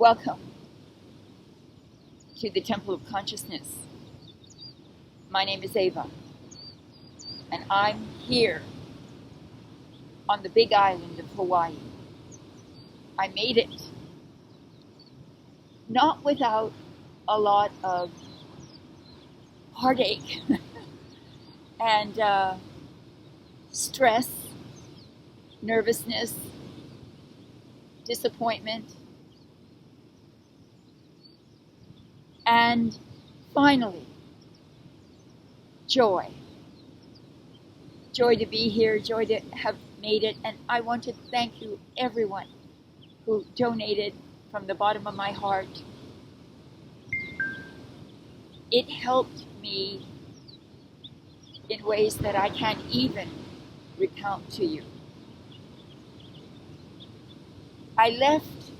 Welcome to the Temple of Consciousness. My name is Ava, and I'm here on the Big Island of Hawaii. I made it, not without a lot of heartache and stress, nervousness, disappointment, and finally, joy. Joy to be here, joy to have made it, and I want to thank you, everyone who donated from the bottom of my heart. It helped me in ways that I can't even recount to you. I left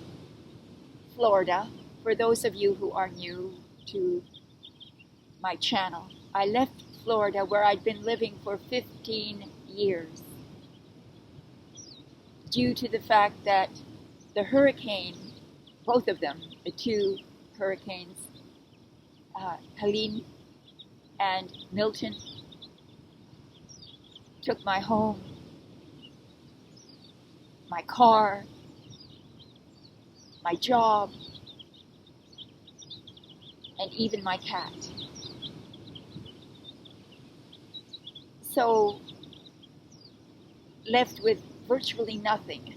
Florida. For those of you who are new to my channel, I left Florida where I'd been living for 15 years due to the fact that the hurricane, both of them, the two hurricanes, Helene and Milton, took my home, my car, my job, and even my cat. So, left with virtually nothing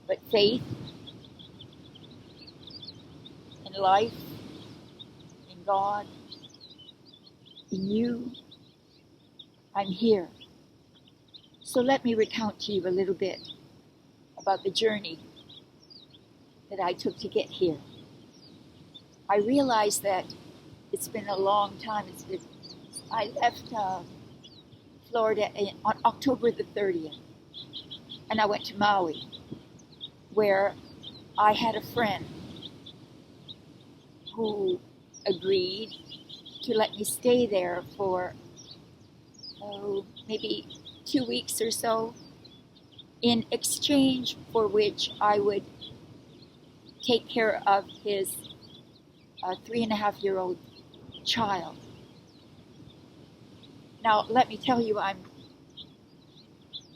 but faith in life, in God, in you. I'm here. So let me recount to you a little bit about the journey that I took to get here. I realized that it's been a long time. I left Florida on October the 30th, and I went to Maui, where I had a friend who agreed to let me stay there for maybe 2 weeks or so, in exchange for which I would take care of his 3.5-year-old child. Now, let me tell you, I'm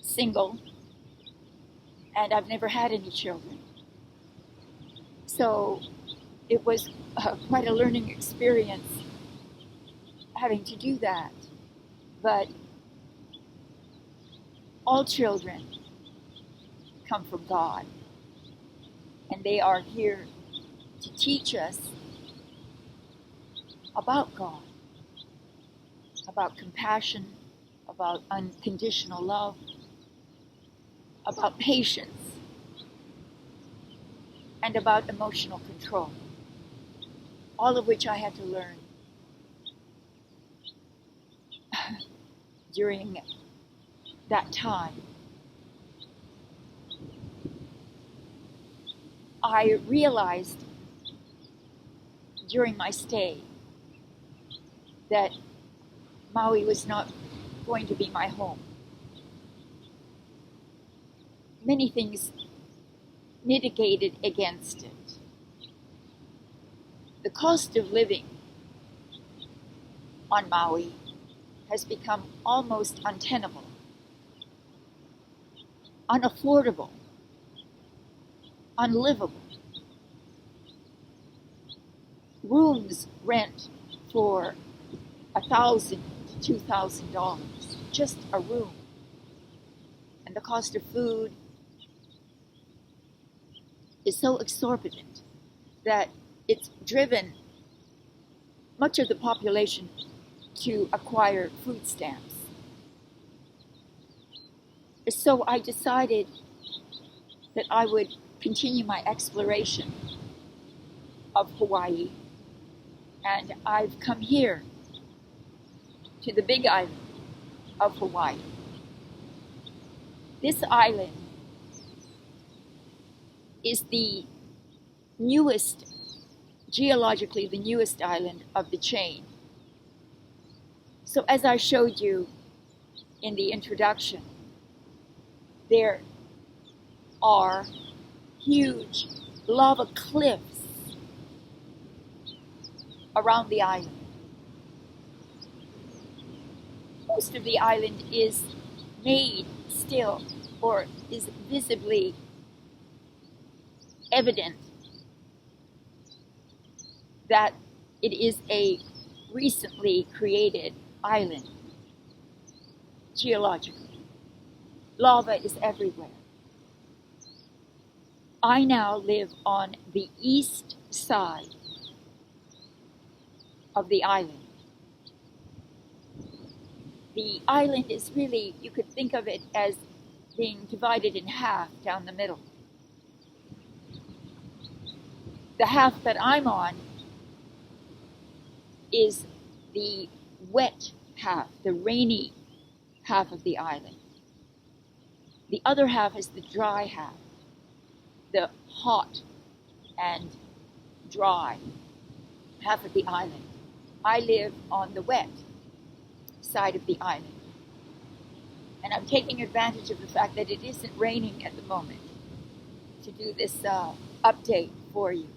single, and I've never had any children. So it was quite a learning experience having to do that. But all children come from God, and they are here to teach us about God, about compassion, about unconditional love, about patience, and about emotional control, all of which I had to learn during that time. I realized during my stay that Maui was not going to be my home. Many things mitigated against it. The cost of living on Maui has become almost untenable, unaffordable, unlivable. Rooms rent for $1,000 to $2,000, just a room. And the cost of food is so exorbitant that it's driven much of the population to acquire food stamps. So I decided that I would continue my exploration of Hawaii, and I've come here to the Big Island of Hawaii. This island is the newest, geologically the newest island of the chain. So as I showed you in the introduction, there are huge lava cliffs around the island. Most of the island is made still, or is visibly evident that it is a recently created island geologically. Lava is everywhere. I now live on the east side of the island. The island is really, you could think of it as being divided in half down the middle. The half that I'm on is the wet half, the rainy half of the island. The other half is the dry half, the hot and dry half of the island. I live on the wet side of the island. And I'm taking advantage of the fact that it isn't raining at the moment to do this update for you.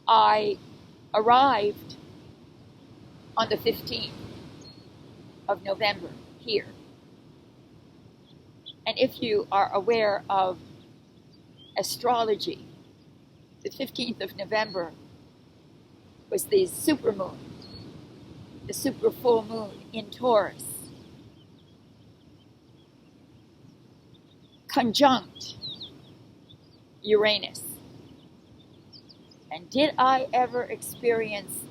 I arrived on the 15th of November here. And if you are aware of astrology, the 15th of November was the supermoon, the super full moon in Taurus, conjunct Uranus. And did I ever experience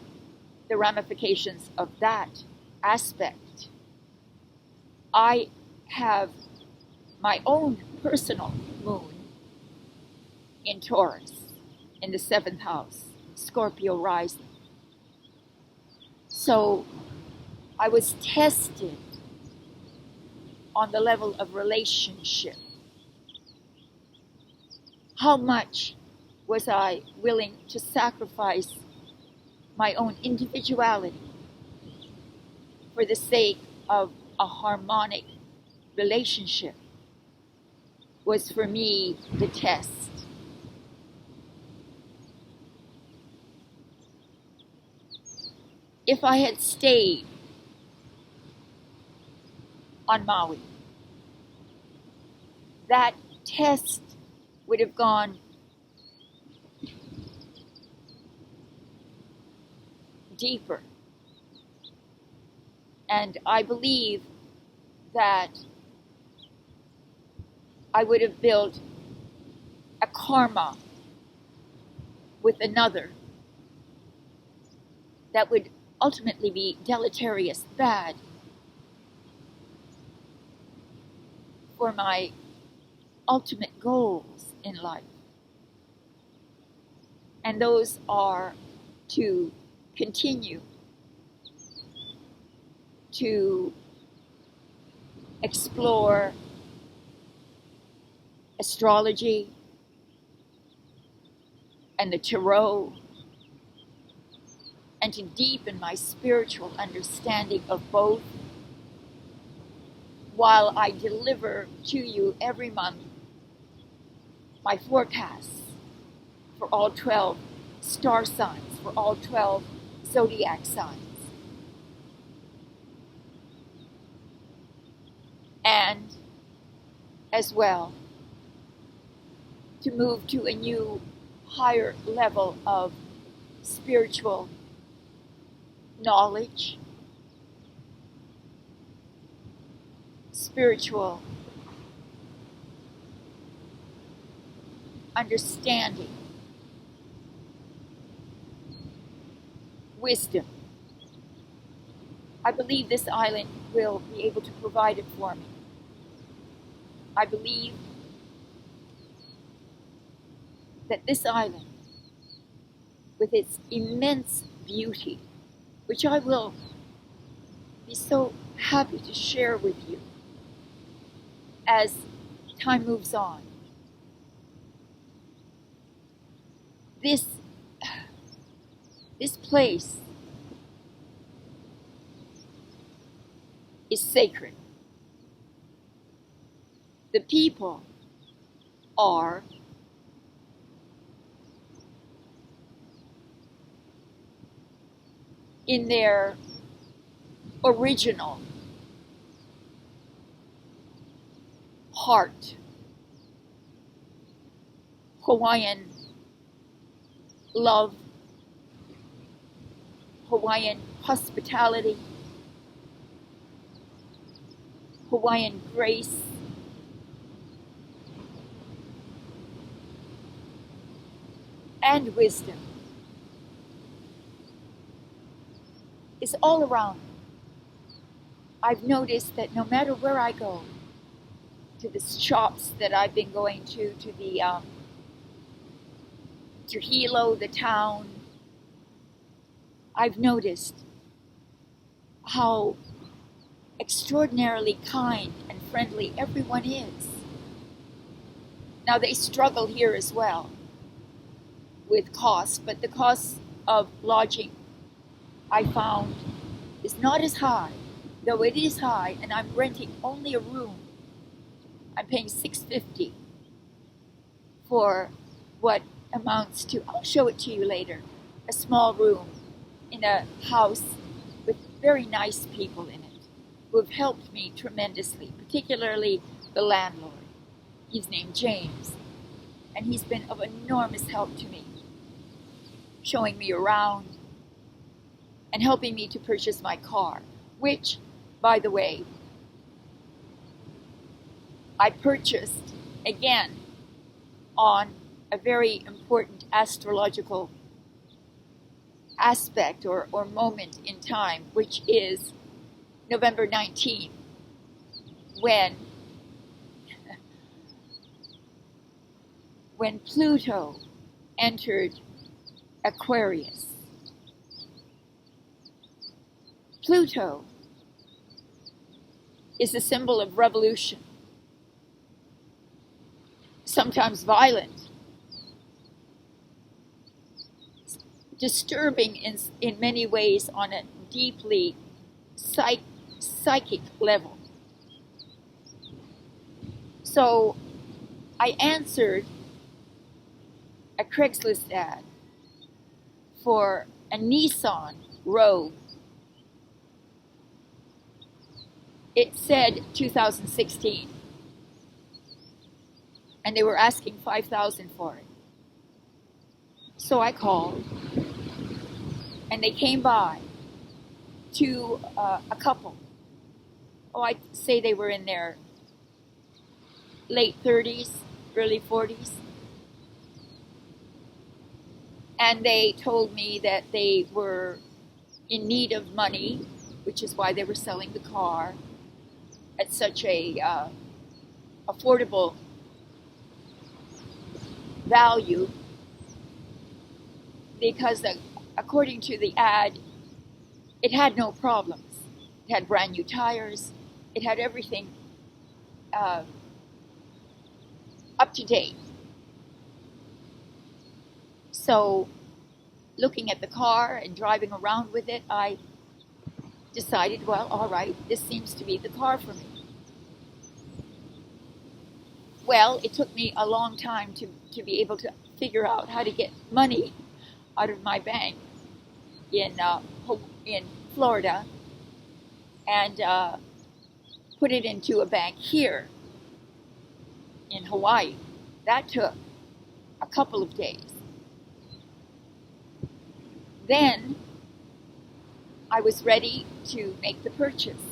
the ramifications of that aspect? I have my own personal moon in Taurus, in the 7th house, Scorpio rising. So I was tested on the level of relationship. How much was I willing to sacrifice my own individuality for the sake of a harmonic relationship? Was for me the test. If I had stayed on Maui, that test would have gone deeper. And I believe that I would have built a karma with another that would ultimately be deleterious, bad for my ultimate goals in life. And those are to continue to explore astrology and the tarot, and to deepen my spiritual understanding of both, while I deliver to you every month my forecasts for all 12 star signs, for all 12 zodiac signs. And as well, to move to a new, higher level of spiritual knowledge, spiritual understanding, wisdom. I believe this island will be able to provide it for me. I believe that this island, with its immense beauty, which I will be so happy to share with you as time moves on, this place is sacred. The people are in their original heart, Hawaiian love, Hawaiian hospitality, Hawaiian grace, and wisdom is all around. I've noticed that no matter where I go, to the shops that I've been going to the to Hilo, the town, I've noticed how extraordinarily kind and friendly everyone is. Now they struggle here as well with cost, but the cost of lodging, I found, is not as high, though it is high, and I'm renting only a room. I'm paying $650 for what amounts to, I'll show it to you later, a small room in a house with very nice people in it who have helped me tremendously, particularly the landlord. He's named James, and he's been of enormous help to me, showing me around and helping me to purchase my car, which, by the way, I purchased again on a very important astrological aspect or moment in time, which is November 19th, when Pluto entered Aquarius. Pluto is a symbol of revolution, sometimes violent, disturbing in many ways on a deeply psychic level. So I answered a Craigslist ad for a Nissan Rogue. It said 2016, and they were asking $5,000 for it. So I called, and they came by to a couple. Oh, I'd say they were in their late 30s, early 40s. And they told me that they were in need of money, which is why they were selling the car at such a affordable value, because according to the ad, it had no problems. It had brand new tires. It had everything up to date. So, looking at the car and driving around with it, I decided, well, all right, this seems to be the car for me. Well, it took me a long time to be able to figure out how to get money out of my bank in Florida and put it into a bank here in Hawaii. That took a couple of days. Then I was ready to make the purchase.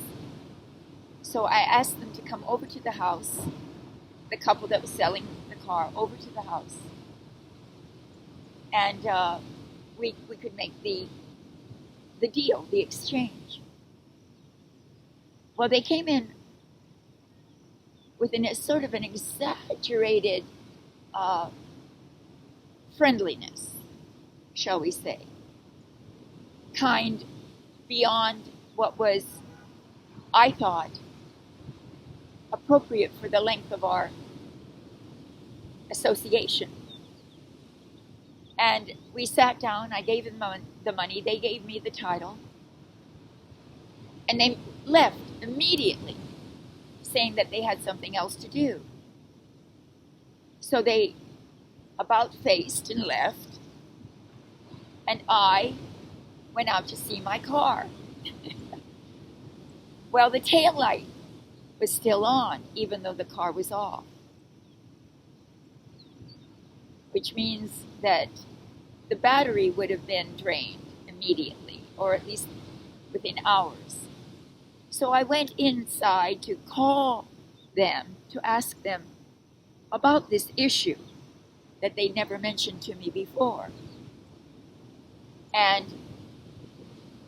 So I asked them to come over to the house, the couple that was selling the car, over to the house. And we could make the deal, the exchange. Well, they came in with a sort of an exaggerated friendliness, shall we say. Kind beyond what was, I thought, appropriate for the length of our association. And we sat down, I gave them the money, they gave me the title, and they left immediately, saying that they had something else to do. So they about faced and left, and I went out to see my car. Well, the taillight was still on, even though the car was off. Which means that the battery would have been drained immediately, or at least within hours. So I went inside to call them, to ask them about this issue that they never mentioned to me before. And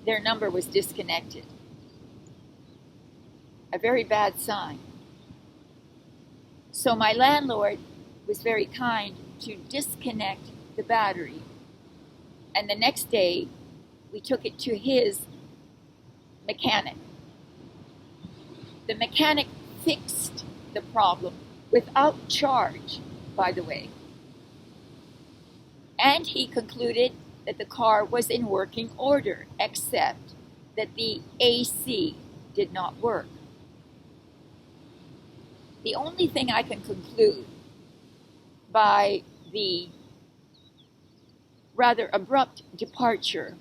their number was disconnected. A very bad sign. So my landlord was very kind to disconnect the battery. And the next day, we took it to his mechanic. The mechanic fixed the problem without charge, by the way. And he concluded that the car was in working order, except that the AC did not work. The only thing I can conclude by the rather abrupt departure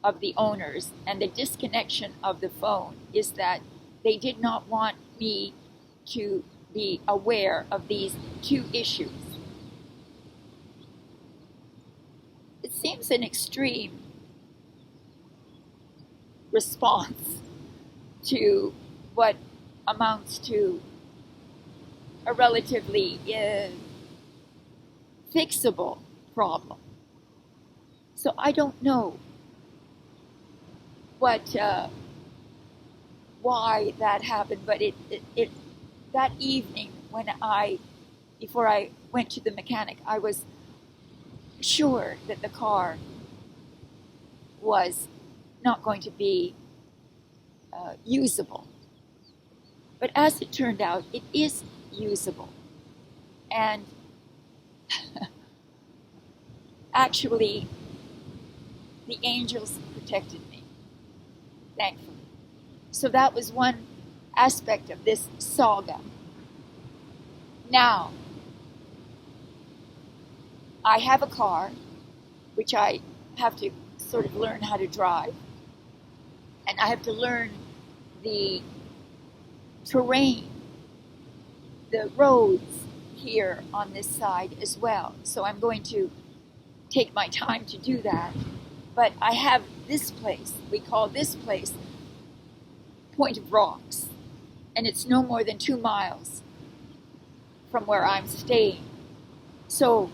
of the owners and the disconnection of the phone is that they did not want me to be aware of these two issues. It seems an extreme response to what amounts to a relatively fixable problem. So I don't know why that happened, but it that evening before I went to the mechanic, I was sure that the car was not going to be usable. But as it turned out, it is usable. And actually, the angels protected me, thankfully. So that was one aspect of this saga. Now, I have a car, which I have to sort of learn how to drive. And I have to learn the terrain, the roads here on this side as well. So I'm going to take my time to do that. But I have this place, we call this place Point of Rocks. And it's no more than 2 miles from where I'm staying. So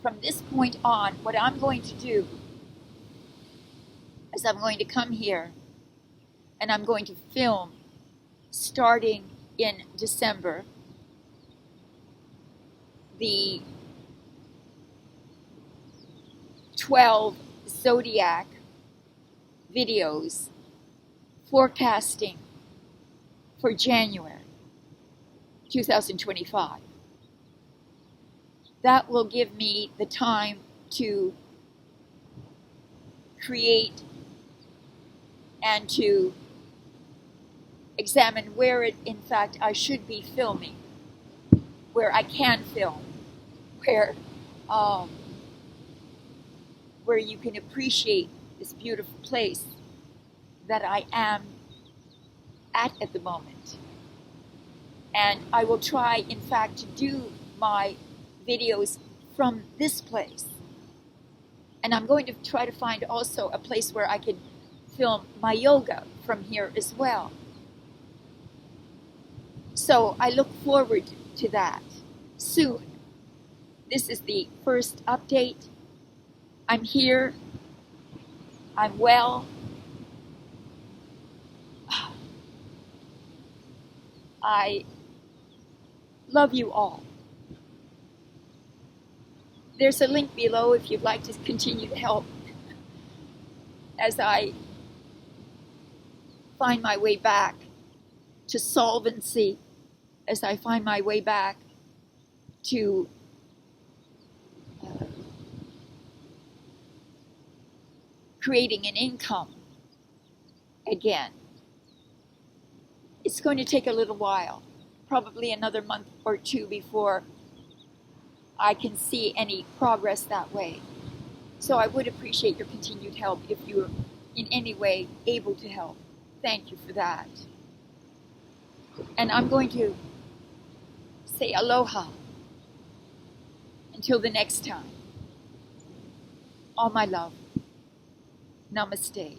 from this point on, what I'm going to do is I'm going to come here and I'm going to film starting in December the 12 zodiac videos forecasting for January 2025. That will give me the time to create and to examine where in fact I should be filming, where I can film, where you can appreciate this beautiful place that I am at the moment. And I will try, in fact, to do my videos from this place. And I'm going to try to find also a place where I can film my yoga from here as well. So I look forward to that soon. This is the first update. I'm here. I'm well. I love you all. There's a link below if you'd like to continue to help as I find my way back to solvency, as I find my way back to creating an income again. It's going to take a little while, probably another month or two before I can see any progress that way. So I would appreciate your continued help if you're in any way able to help. Thank you for that. And I'm going to say aloha until the next time. All my love. Namaste.